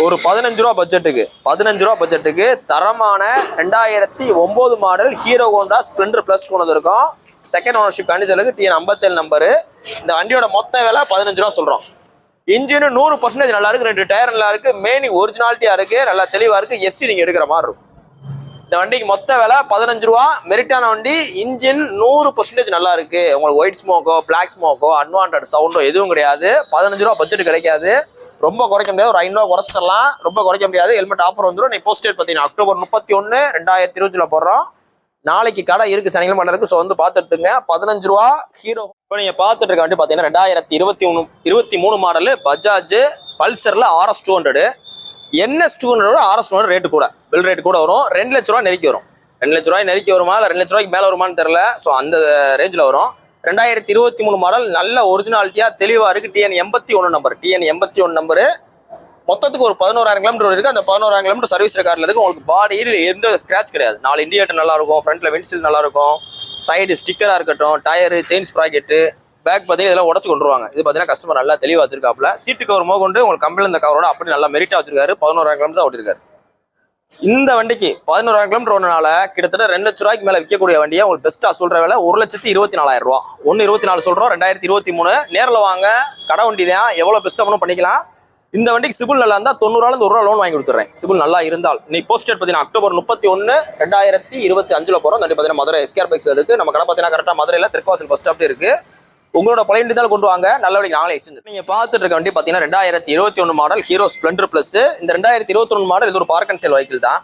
ஒரு 15 ரூபா பட்ஜெட்டுக்கு தரமான 2009 model hero Honda Splendor plus கொண்டு வந்திருக்கோம். செகண்ட் ஓனர்ஷிப் கண்டிஷனுக்கு TN 57 நம்பரு. இந்த வண்டியோட மொத்த விலை 15 ரூபா சொல்றோம். இன்ஜின் 100% நல்லா இருக்கு, 2 டயர் நல்லா இருக்கு, மெயின் ஒரிஜினாலிட்டியா இருக்கு, நல்லா தெளிவா இருக்கு. எஃப்சி நீங்க எடுக்கிற மாதிரி இருக்கும். இந்த வண்டிக்கு மொத்த விலை 15 ரூபா. மெரிட்டான வண்டி, இன்ஜின் 100% நல்லா இருக்கு. உங்களுக்கு ஒயிட் ஸ்மோக்கோ பிளாக் ஸ்மோக்கோ அன்வான்ட் சவுண்டோ எதுவும் கிடையாது. 15 ரூபா பட்ஜெட் கிடைக்காது. ரொம்ப குறைக்க முடியாது, ஒரு 500 குறைச்சிடலாம். ரொம்ப குறைக்க முடியாது. ஹெல்மெட் ஆஃபர் வந்துடும். நீ போஸ்ட் டேட் பார்த்தீங்கன்னா அக்டோபர் 31 2020 போடுறோம். நாளைக்கு கடை இருக்கு, சனிக்கிழமை இருக்கு. ஸோ வந்து பார்த்துட்டுங்க. 15 ரூபா ஹீரோ. இப்போ நீங்க பார்த்துட்டு இருக்க வண்டி பார்த்தீங்கன்னா 2023 மாடல் பஜாஜ் பல்சர்ல RS 200. NS 200 RS 200 ரேட்டு கூட, பில் ரேட் கூட வரும். 2 லட்ச ரூபா நெருக்கி வரும். 2 லட்ச ரூபாய் நெருக்கி வருமா இல்லை 2 லட்ச ரூபாய்க்கு மேலே வருமானு தெரியல. ஸோ அந்த ரேஞ்சில் வரும். 2023 மாடல், நல்ல ஒரிஜினாலிட்டியா தெளிவா இருக்கு. TN 81 number. மொத்தத்துக்கு ஒரு 11,000 கிலோமீட்டர் இருக்கு. அந்த 11,000 கிலோமீட்டர் சர்வீஸ் ரெக்கார்ட்ல இருக்கு. உங்களுக்கு பாடியில் எந்த ஸ்கிராச் கிடையாது. 4 இண்டிகேட்டர் நல்லா இருக்கும், ஃப்ரண்ட்ல விண்ட்ஷீல்ட் நல்லா இருக்கும், சைடு ஸ்டிக்கரா இருக்கட்டும், டயரு, செயின் ஸ்ப்ராக்கெட்டு, பேக் பார்த்தீங்கன்னா இதெல்லாம் உடச்சு கொண்டுருவாங்க. இது பார்த்தீங்கன்னா கஸ்டமர் நல்லா தெளிவாக வச்சிருக்காப்புல. சீட்டு கவர் கொண்டு உங்களுக்கு கம்பெனி இந்த கவரோட அப்படி நல்லா மெரிட்டா வச்சிருக்காரு. 11,000 கிலோமீட்டர் ஓட்டிருக்காரு. இந்த வண்டிக்கு 11,000 கிலோமீட்டர் ஓடுறதுனால கிட்டத்தட்ட 2 லட்ச ரூபாய்க்கு மேல விற்கக்கூடிய வண்டியை உங்களுக்கு பெஸ்ட்டா சொல்ற விலை 1,24,000 ரூபா. 1,24 சொல்றோம். 2023 நேரில் வாங்க, கடை வண்டி தான், எவ்வளவு பெஸ்ட்டா பண்ணணும் பண்ணிக்கலாம். இந்த வண்டிக்கு சிபில் நல்லா இருந்தால் 90 1 ரூபா லோன் வாங்கி கொடுத்துறேன். சிபில் நல்லா இருந்தால். நீ போஸ்ட் டேட் பார்த்தீங்கன்னா அக்டோபர் 31 2025 போறோம். தண்டி பார்த்தீங்கன்னா மதுரை SKR பைக்ஸ் இருக்கு. நம்ம கடை பார்த்தீங்கன்னா கரெக்டாக மதுரையில் திருக்கோசில் பஸ் ஸ்டாப்ல இருக்கு. உங்களோட பழைய வண்டி தான் கொண்டு வாங்க, நல்லபடிக்கு நாங்களே எக்ஸ்சேஞ்ச். நீங்க பார்த்துட்டு இருக்க வண்டி பார்த்தீங்கன்னா 2021 மாடல் ஹீரோ ஸ்ப்ளெண்டர் பிளஸ். இந்த 2021 மாடல் இது ஒரு பார்க் அண்ட் சேல் வெஹிக்கிள் தான்.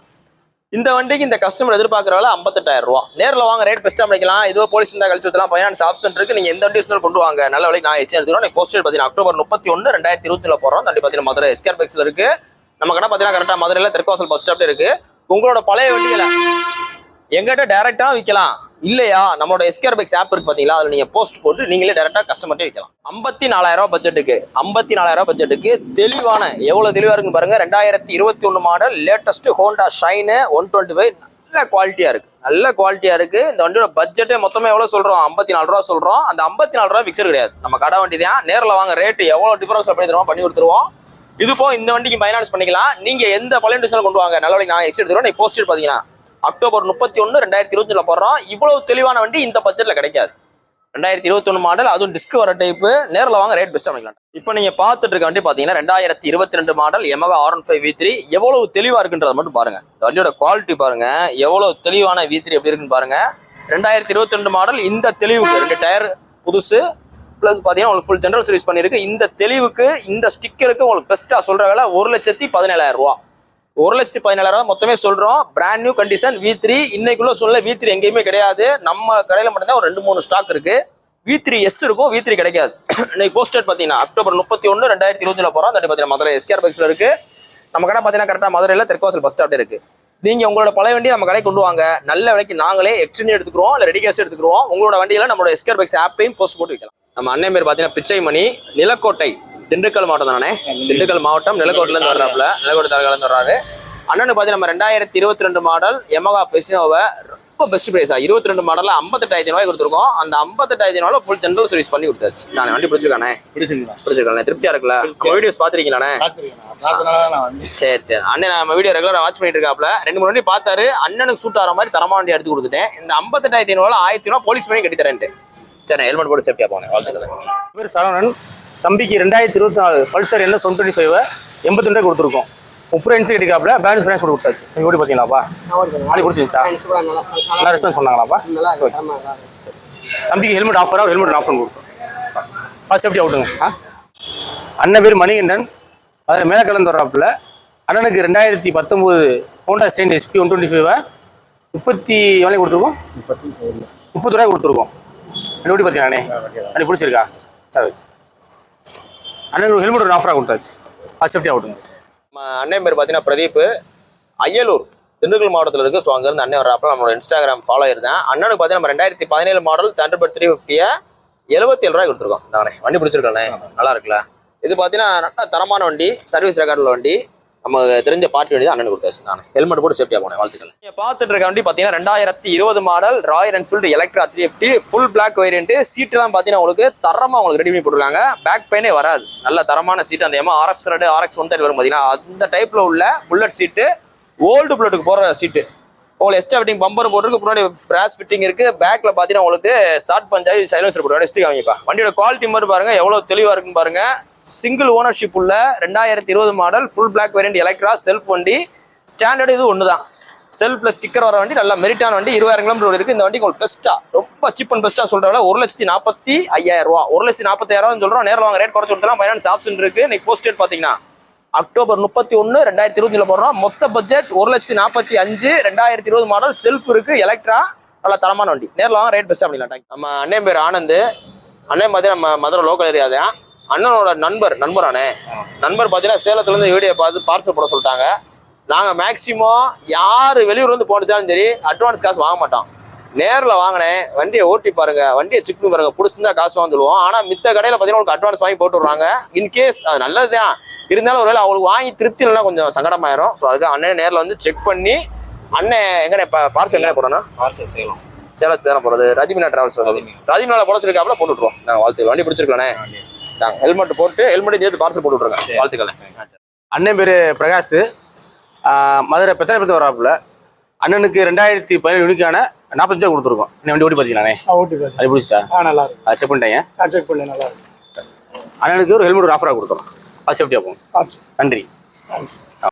இந்த வண்டிக்கு இந்த கஸ்டமர் எதிர்பார்க்குற வேலை 58,000 ரூபா. நேரில் வாங்க, ரேட் பெஸ்ட்டாக பண்ணிக்கலாம். இதுவோ போலீஸ் இருந்தால் கழிச்சு ஊற்றலாம், ஃபைனான்ஸ் ஆப்ஷன் இருக்கு. நீங்க எந்த வண்டி இருந்தாலும் கொண்டு வாங்க, நல்ல விலைக்கு நான் எக்ஸ்சேஞ்ச் எடுத்துக்கிறோம். நீங்க போஸ்ட் பார்த்தீங்கன்னா அக்டோபர் 31 2020 போறோம். தண்டி பார்த்தீங்கன்னா மதுரை SKR பைக்ஸ்ல இருக்கு. நம்ம கடை பார்த்தீங்கன்னா கரெக்டாக மதுரையில் திருக்கோசல் பஸ் ஸ்டாப்ல இருக்கு. உங்களோட பழைய வண்டிகளை எங்கிட்ட டைரக்டா விற்கலாம். இல்லையா, நம்மளோட SKR பைக்ஸ் ஆப் இருக்கு பாத்தீங்களா, அதுல நீங்க போஸ்ட் போட்டு நீங்களே டைரக்டா கஸ்டமர்ட்டே விற்கலாம். 54,000 ரூபாய் பட்ஜெட்டுக்கு தெளிவான, எவ்வளவு தெளிவா இருக்குன்னு பாருங்க. 2021 மாடல் லேட்டஸ்ட் ஹோண்டா ஷைன் 125 நல்ல குவாலிட்டியா இருக்கு. இந்த வண்டியோட பட்ஜெட்டே மொத்தமே எவ்வளவு சொல்றோம்? 54 ரூபா சொல்றோம். அந்த 54 ரூபா பிக்சர் கிடையாது, நம்ம கடை வண்டி தான். நேரில் வாங்க, ரேட்டு எவ்வளவு டிஃபரன்ஸ் பண்ணி தருவோம், பண்ணி கொடுத்துருவோம். இது போ இந்த வண்டிக்கு ஃபைனான்ஸ் பண்ணிக்கலாம். நீங்க எந்த பழைய வண்டி கொண்டு வாங்க, நல்ல வண்டி நான் எக்ஸ்ட் எடுத்துருவோம். நீ போஸ்ட் பாத்தீங்கன்னா அக்டோபர் 31 2020 போடுறோம். இவ்வளவு தெளிவான வண்டி இந்த பட்ஜெட்ல கிடைக்காது. 2021 மாடல், அதுவும் டிஸ்க் வர டைப்பு. நேரில் வாங்க, ரேட் பெஸ்ட்டாக பண்ணிக்கலாம். இப்போ நீங்க பார்த்துட்டு இருக்க வண்டி பார்த்தீங்கன்னா 2022 மாடல் Yamaha R15 V3. எவ்வளவு தெளிவா இருக்குன்றத மட்டும் பாருங்க. இந்த வண்டியோட குவாலிட்டி பாருங்க, எவ்வளவு தெளிவான V3 எப்படி இருக்குன்னு பாருங்க. 2022 மாடல். இந்த தெளிவுக்கு 2 டயர் புதுசு பிளஸ் பார்த்தீங்கன்னா உங்களுக்கு ஃபுல் ஜெனரல் சர்வீஸ் பண்ணிருக்கு. இந்த தெளிவுக்கு, இந்த ஸ்டிக்கருக்கு உங்களுக்கு பெஸ்ட்டாக சொல்ற வேலை 1,17,000 ரூபா. 1,17,000 மொத்தமே சொல்றோம். Brand new condition V3. இன்னைக்குள்ள சொல்ல V3 எங்கேயுமே கிடையாது. நம்ம கடையில மட்டும்தான் ஒரு 2-3 ஸ்டாக் இருக்கு. V3S இருக்கும், V3 கிடைக்காது. இன்னைக்கு போஸ்டர் பாத்தீங்கன்னா அக்டோபர் 31 2020 போறோம். தண்டி பாத்தீங்கன்னா மதுரை SKR பைக்ஸ்ல இருக்கு. நம்ம கடை பாத்தீங்கன்னா கரெக்டா மதுரையில திருக்கோசல் பஸ் ஸ்டாப்ல இருக்கு. நீங்க உங்களோட பழைய வண்டி நம்ம கடை கொண்டு வாங்க, நல்ல விலைக்கு நாங்களே எக்ஸ்சேஞ்ச் எடுத்துக்கிறோம், இல்ல ரெடி கேஷ் எடுத்துக்கிறோம். உங்களோட வண்டியில நம்மளோட SKR பைக்ஸ் ஆப்பையும் போஸ்ட் போட்டு வைக்கலாம். நம்ம அண்ணன் பேர் பாத்தீங்கன்னா பிச்சைமணி, நிலக்கோட்டை, திண்டுக்கல் மாவட்டம் தானே. திண்டுக்கல் மாவட்டம் நிலக்கோட்டில இருந்து வர்றாப்புல, நிலக்கோட்டை தாலுகால இருந்து வர்றாரு. அண்ணனுக்கு பார்த்தீங்கன்னா நம்ம 2022 மாடல் Yamaha Fesinoவை ரொம்ப பெஸ்ட் பிரைஸா 22 மாடல்ல 58,000 ரூபாய் கொடுத்துருக்கோம். அந்த 58,000 ரூபாய் ஃபுல் ஜெனரல் சர்வீஸ் பண்ணி கொடுத்தாச்சு. நான் வண்டி பிடிச்சிருக்கானே, பிடிச்சிருக்கானே, திருப்தியா இருக்குல்ல? நம்ம வீடியோஸ் பாத்துருக்கீங்களானே? சரி. அண்ணன் நம்ம வீடியோ ரெகுலரா வாட்ச் பண்ணிட்டு இருக்காப்ல. 2-3 வண்டி பார்த்தாரு. அண்ணனுக்கு சூட் ஆகிற மாதிரி தரமான வண்டி எடுத்து கொடுத்துட்டேன். இந்த 58,000 ரூபாய் 1,000 ரூபாய் போலீஸ் பண்ணி கட்டி தரேன்ட்டு. சரி, ஹெல்மெட் போட்டு சேஃப்டியா போனேன். வாழ்த்துக்கள். பேர் சரவணன். தம்பிக்கு 2024 பல்சர் என்ன 125 82 கொடுத்துருக்கோம். 30 கிடைக்காப்ல பேலன்ஸ் ஃபினான்ஸ் கொடுத்தாச்சு. நீங்க ஓடி பாத்தீங்களாப்பா? நாளை குடிச்சிருச்சா? நல்லா ரெஸ்பான்ஸ் பண்ணாங்களாப்பா? தம்பிக்கு ஹெல்மெட் ஆஃபரா, ஹெல்மெட் ஆஃபர் கொடுத்தோம். சேஃப்டி அவுட்டுங்க. அண்ணன் பேர் மணிகண்டன், அதில் மேலே கலந்து வர்றாப்புல. அண்ணனுக்கு 2019 ஹோண்டா ஸ்டைன் SP 125 30 எவ்வளோ கொடுத்துருக்கோம்? 30 ரூபாய் கொடுத்துருக்கோம். ஓடி பார்த்தீங்களாண்ணே? அன்னைக்கு பிடிச்சிருக்கா? சரி, அண்ணனுக்கு ஹெல்மெட் ஆஃபராக கொடுத்தாச்சு. சேஃப்டி அவுட்டுங்க. அண்ணன் பேர் பார்த்தீங்கன்னா பிரதீப், அய்யலூர், திண்டுக்கல் மாவட்டத்தில் இருக்கு. ஸோ அங்கேருந்து அண்ணன் வர்றப்ப நம்மளோட Instagram ஃபாலோ இருந்தேன். அண்ணனுக்கு பார்த்தீங்கன்னா நம்ம 2017 மாடல் Thunderbird 350 77 ரூபாய் கொடுத்துருக்கோம். நானே வண்டி பிடிச்சிருக்கேன், நல்லா இருக்குல்ல? இது பார்த்தீங்கன்னா நல்ல தரமான வண்டி, சர்வீஸ் ரெக்கார்டில் வண்டி. நம்ம தெரிஞ்ச பார்ட்டி வண்டி தான் அண்ணன் கொடுத்தாச்சு. நான் ஹெல்மெட் போட்டு சேஃப்டியாக போனேன். வாழ்த்துக்கள். நீங்க பார்த்துட்டு இருக்க வண்டி பார்த்தீங்கன்னா 2020 model Royal Enfield Electra 350 full black variant. சீட்டுலாம் பார்த்தீங்கன்னா உங்களுக்கு தரமாக உங்களுக்கு ரெடி பண்ணி போட்டுருக்காங்க. பேக் பெயினே வராது. நல்ல தரமான சீட். அந்த RX 130 வரும் பார்த்தீங்கன்னா அந்த டைப்ல உள்ள புல்லட் சீட்டு. ஓல்டு புல்லட்டுக்கு போகிற சீட்டு. உங்களுக்கு எக்ஸ்ட்ரா ஃபிட்டிங் பம்பர் போட்டுருக்கு. முன்னாடி பிராஸ் ஃபிட்டிங் இருக்கு. பேக்ல பார்த்தீங்கன்னா உங்களுக்கு ஷார்ட் பஞ்சாயி சைலன்சர் போட்டு ஸ்டிக் வாங்கிப்பா. வண்டியோட குவாலிட்டி மாதிரி பாருங்க எவ்வளவு தெளிவா இருக்குன்னு பாருங்க. சிங்கிள் ஓனர்ஷிப் உள்ள 2020 model full black variant Electra self வண்டி. ஸ்டாண்டர்டு இது ஒன்று தான். செல்ஃப் பிளஸ் ஸ்டிக்கர் வர வண்டி. நல்ல மெரிட்டான வண்டி. 20,000 கிலோமீட்டர் இருக்கு. இந்த வண்டி உங்களுக்கு பெஸ்ட்டா ரொம்ப சீப் அண்ட் பெஸ்ட்டா சொல்றவங்க 1,45,000 ரூபா. 1,45,000 சொல்றோம். நேரில் வாங்க ரேட் குறைச்சு கொடுத்தலாம். ஃபைனான்ஸ் ஆப்ஷன் இருக்கு. இன்னைக்கு போஸ்ட் டேட் பார்த்தீங்கன்னா அக்டோபர் 31, 2020 போடுறோம். மொத்த பட்ஜெட் 1,45,000. 2020 மாடல் செல்ஃப் இருக்கு. எலக்ட்ரா நல்ல தரமான வண்டி. நேரில் வாங்க ரேட் பெஸ்ட்டாக பண்ணிடலாம். நம்ம அண்ணன் பேர் ஆனந்த். அண்ணன் பார்த்தீங்கன்னா நம்ம மதுரை லோக்கல் ஏரியா தான். அண்ணனோட நண்பரானே பார்த்தீங்கன்னா சேலத்துலேருந்து வீடியோ பார்த்து பார்சல் போட சொல்லிட்டாங்க. நாங்கள் மேக்சிமம் யார் வெளியூர்லேருந்து போனதாலும் சரி அட்வான்ஸ் காசு வாங்க மாட்டோம். நேரில் வாங்கினேன் வண்டியை ஓட்டி பாருங்க, வண்டியை செக் பண்ணி பாருங்க, பிடிச்சிருந்தா காசு வாங்கிடுவோம். ஆனால் மித்த கடையில் பார்த்தீங்கன்னா உங்களுக்கு அட்வான்ஸ் வாங்கி போட்டு விட்றாங்க. இன்கேஸ் அது நல்லது தான் இருந்தாலும் ஒருவேளை அவங்களுக்கு வாங்கி திருப்தி இல்லைன்னா கொஞ்சம் சங்கடமாயிரும். ஸோ அதுக்கு அண்ணன் நேரில் வந்து செக் பண்ணி அண்ணன் எங்கே பார்சல் எங்கே போடணும்? பார்சல் செய்யலாம். சேலத்து தானே போகிறது. ரதிமினா டிராவல்ஸ் ரதிமினால போட சொல்லியிருக்காப்புல போட்டு விட்ருவோம். நாங்கள் வாழ்த்து வண்டி பிடிச்சிருக்கோண்ணே. நாங்கள் ஹெல்மெட் போட்டு ஹெல்மெட்டையும் சேர்த்து பார்சல் போட்டு விட்ருங்க. வாழ்த்துக்கள். அண்ணன் பேர் பிரகாஷ். மதுரை பெத்தனப்பத்து வராப்புல. அண்ணனுக்கு 2017 யூனிக்கான 45 கொடுத்துருக்கோம். வண்டி ஓட்டி பார்த்தீங்களாண்ணே? ஓட்டி பார்த்து அது பிடிச்சா? நல்லா இருக்கு. செக் பண்ணிட்டேங்க. செக் பண்ணி நல்லா இருக்கு. அண்ணனுக்கு ஒரு ஹெல்மெட் ஆஃபராக கொடுத்தோம். அது சேஃப்டியாக போகும். நன்றி. தேங்க்ஸ்.